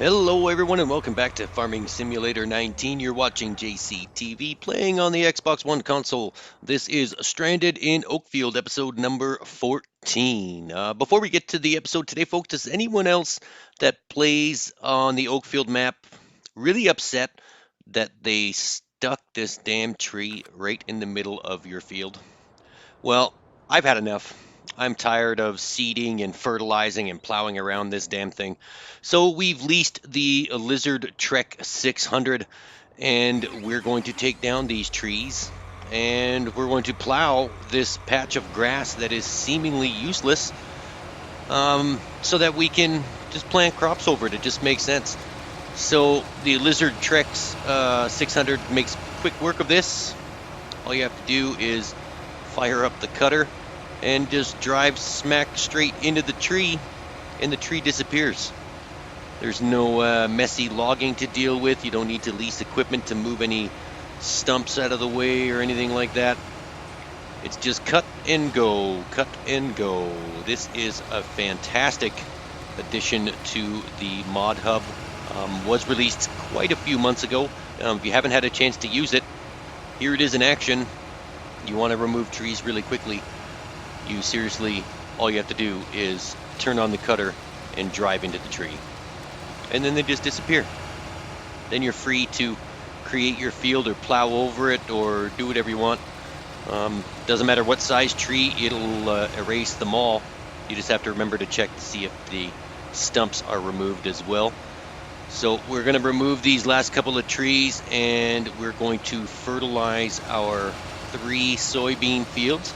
Hello everyone and welcome back to Farming Simulator 19. You're watching JCTV playing on the Xbox One console. This is Stranded in Oakfield, episode number 14. Before we get to the episode today, folks, does anyone else that plays on the Oakfield map really upset that they stuck this damn tree right in the middle of your field? Well, I've had enough. I'm tired of seeding and fertilizing and plowing around this damn thing. So we've leased the Lizard Trek 600 and we're going to take down these trees and we're going to plow this patch of grass that is seemingly useless so that we can just plant crops over it. It just makes sense. So the Lizard Trek 600 makes quick work of this. All you have to do is fire up the cutter and just drive smack straight into the tree, and the tree disappears. There's no messy logging to deal with. You don't need to lease equipment to move any stumps out of the way or anything like that. It's just cut and go, cut and go. This is a fantastic addition to the mod hub. Was released quite a few months ago. If you haven't had a chance to use it, here it is in action. You want to remove trees really quickly, you seriously, all you have to do is turn on the cutter and drive into the tree. And then they just disappear. Then you're free to create your field or plow over it or do whatever you want. Doesn't matter what size tree, it'll erase them all. You just have to remember to check to see if the stumps are removed as well. So we're going to remove these last couple of trees and we're going to fertilize our 3 soybean fields,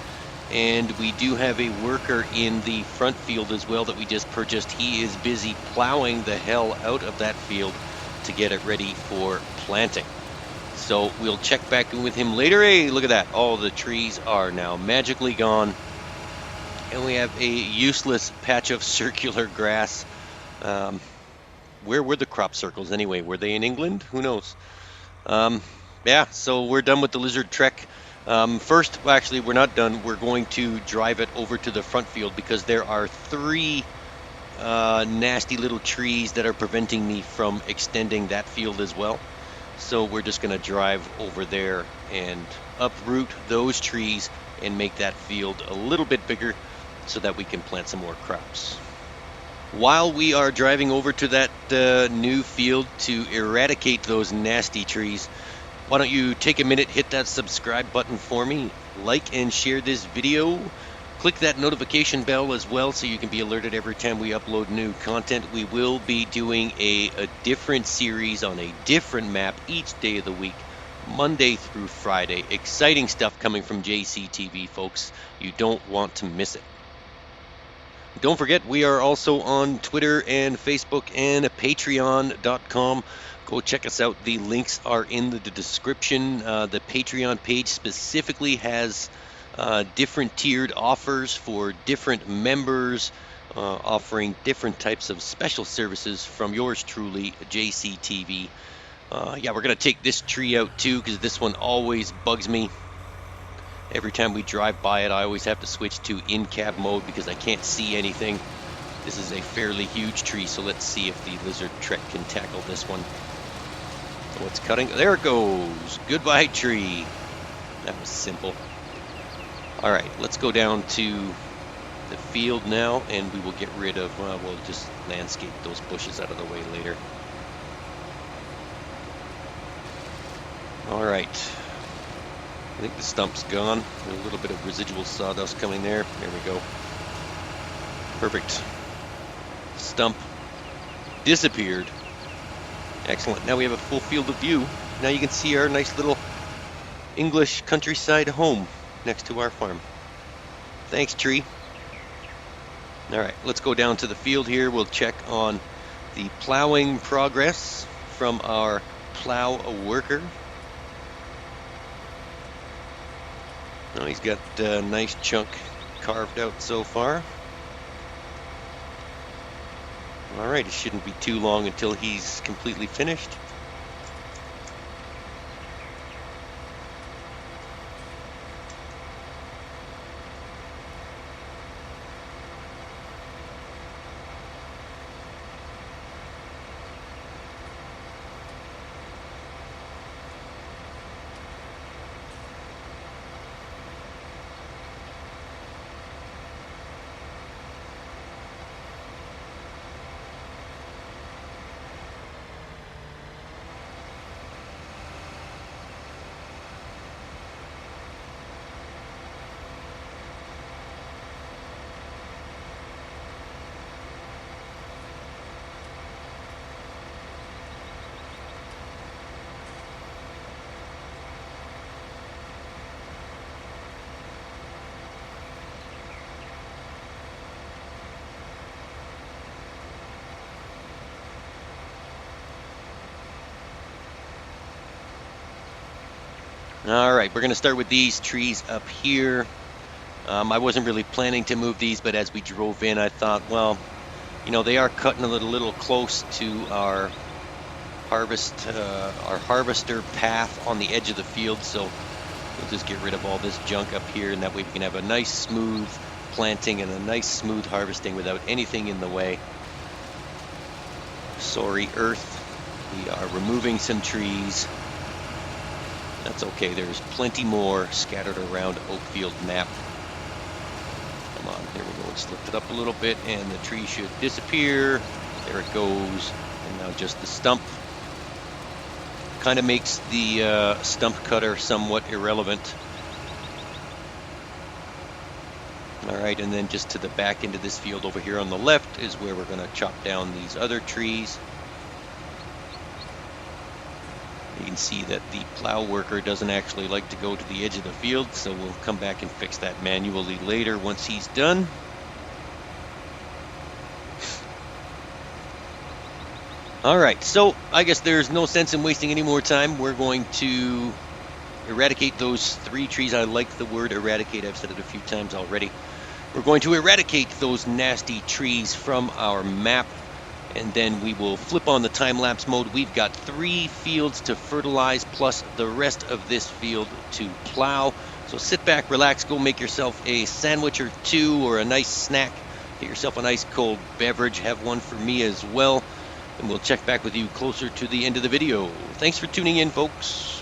and we do have a worker in the front field as well that we just purchased. He is busy plowing the hell out of that field to get it ready for planting. So we'll check back in with him later. Hey, look at that. All the trees are now magically gone, and we have a useless patch of circular grass. Where were the crop circles anyway? Were they in England? Who knows? Yeah, so we're done with the Lizard Trek. First, actually, we're not done. We're going to drive it over to the front field because there are 3 nasty little trees that are preventing me from extending that field as well. So we're just going to drive over there and uproot those trees and make that field a little bit bigger so that we can plant some more crops. While we are driving over to that new field to eradicate those nasty trees, why don't you take a minute, hit that subscribe button for me, like and share this video, click that notification bell as well so you can be alerted every time we upload new content. We will be doing a different series on a different map each day of the week, Monday through Friday. Exciting stuff coming from JCTV, folks. You don't want to miss it. Don't forget, we are also on Twitter and Facebook and Patreon.com. Go check us out. The links are in the description. The Patreon page specifically has different tiered offers for different members, offering different types of special services from yours truly, JCTV. Yeah, we're going to take this tree out too because this one always bugs me. Every time we drive by it, I always have to switch to in-cab mode because I can't see anything. This is a fairly huge tree, so let's see if the Lizard Trek can tackle this one. So it's cutting. There it goes. Goodbye, tree. That was simple. All right, let's go down to the field now, and we will get rid of, we'll just landscape those bushes out of the way later. All right. I think the stump's gone. There's a little bit of residual sawdust coming there. There we go. Perfect. Stump disappeared. Excellent. Now we have a full field of view. Now you can see our nice little English countryside home next to our farm. Thanks, tree. All right, let's go down to the field here. We'll check on the plowing progress from our plow worker. Oh, he's got a nice chunk carved out so far. All right, it shouldn't be too long until he's completely finished. All right, we're going to start with these trees up here. I wasn't really planning to move these, but as we drove in, I thought, well, you know, they are cutting a little close to our harvester path on the edge of the field, so we'll just get rid of all this junk up here, and that way we can have a nice smooth planting and a nice smooth harvesting without anything in the way. Sorry, Earth. We are removing some trees. That's okay, there's plenty more scattered around Oakfield map. Come on, there we go. Let's lift it up a little bit and the tree should disappear. There it goes. And now just the stump. Kind of makes the stump cutter somewhat irrelevant. All right, and then just to the back end of this field over here on the left is where we're going to chop down these other trees. You can see that the plow worker doesn't actually like to go to the edge of the field, so we'll come back and fix that manually later once he's done. All right, so I guess there's no sense in wasting any more time. We're going to eradicate those 3 trees. I like the word eradicate. I've said it a few times already. We're going to eradicate those nasty trees from our map. And then we will flip on the time-lapse mode. We've got 3 fields to fertilize, plus the rest of this field to plow. So sit back, relax, go make yourself a sandwich or 2 or a nice snack. Get yourself a nice cold beverage. Have one for me as well. And we'll check back with you closer to the end of the video. Thanks for tuning in, folks.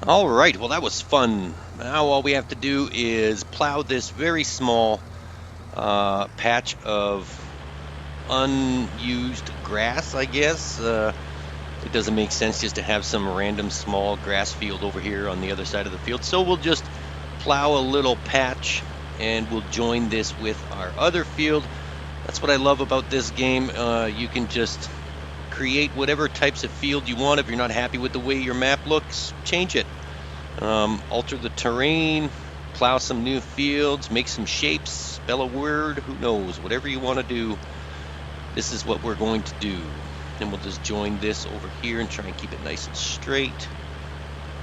All right, well, that was fun. Now all we have to do is plow this very small patch of unused grass, I guess. It doesn't make sense just to have some random small grass field over here on the other side of the field. So we'll just plow a little patch and we'll join this with our other field. That's what I love about this game. You can just create whatever types of field you want. If you're not happy with the way your map looks, change it. Alter the terrain, plow some new fields, make some shapes, spell a word, who knows, whatever you want to do. This is what we're going to do. And we'll just join this over here and try and keep it nice and straight.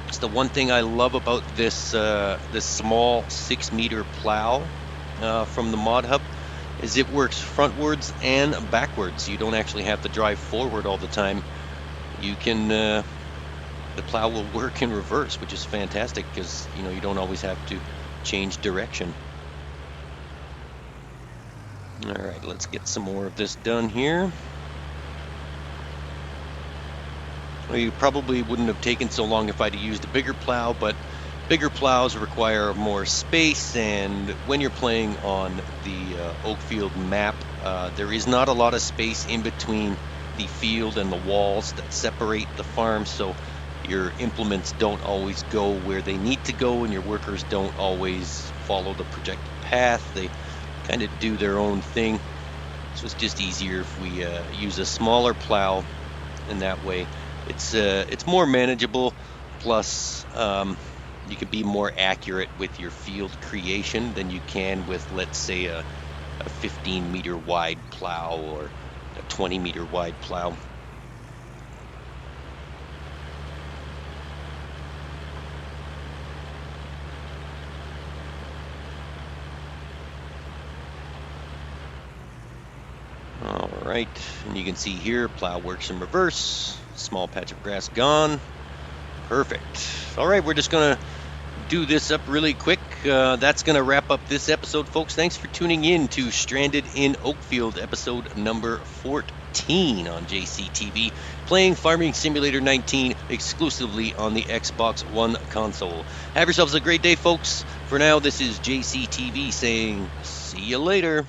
It's the one thing I love about this this small 6-meter plow from the Mod Hub is it works frontwards and backwards. You don't actually have to drive forward all the time. You can the plow will work in reverse, which is fantastic because you don't always have to change direction. All right, let's get some more of this done here. Well, you probably wouldn't have taken so long if I'd used a bigger plow, but bigger plows require more space, and when you're playing on the Oakfield map, there is not a lot of space in between the field and the walls that separate the farm, so your implements don't always go where they need to go, and your workers don't always follow the projected path. They kind of do their own thing. So it's just easier if we use a smaller plow, and that way it's more manageable. Plus, you can be more accurate with your field creation than you can with, let's say, a 15-meter wide plow or a 20-meter wide plow. All right, and you can see here, plow works in reverse. Small patch of grass gone. Perfect. All right, we're just gonna do this up really quick. That's gonna wrap up this episode, folks. Thanks for tuning in to Stranded in Oakfield, episode number 14 on JCTV, playing Farming Simulator 19 exclusively on the Xbox One console. Have yourselves a great day, folks. For now, this is JCTV saying, see you later.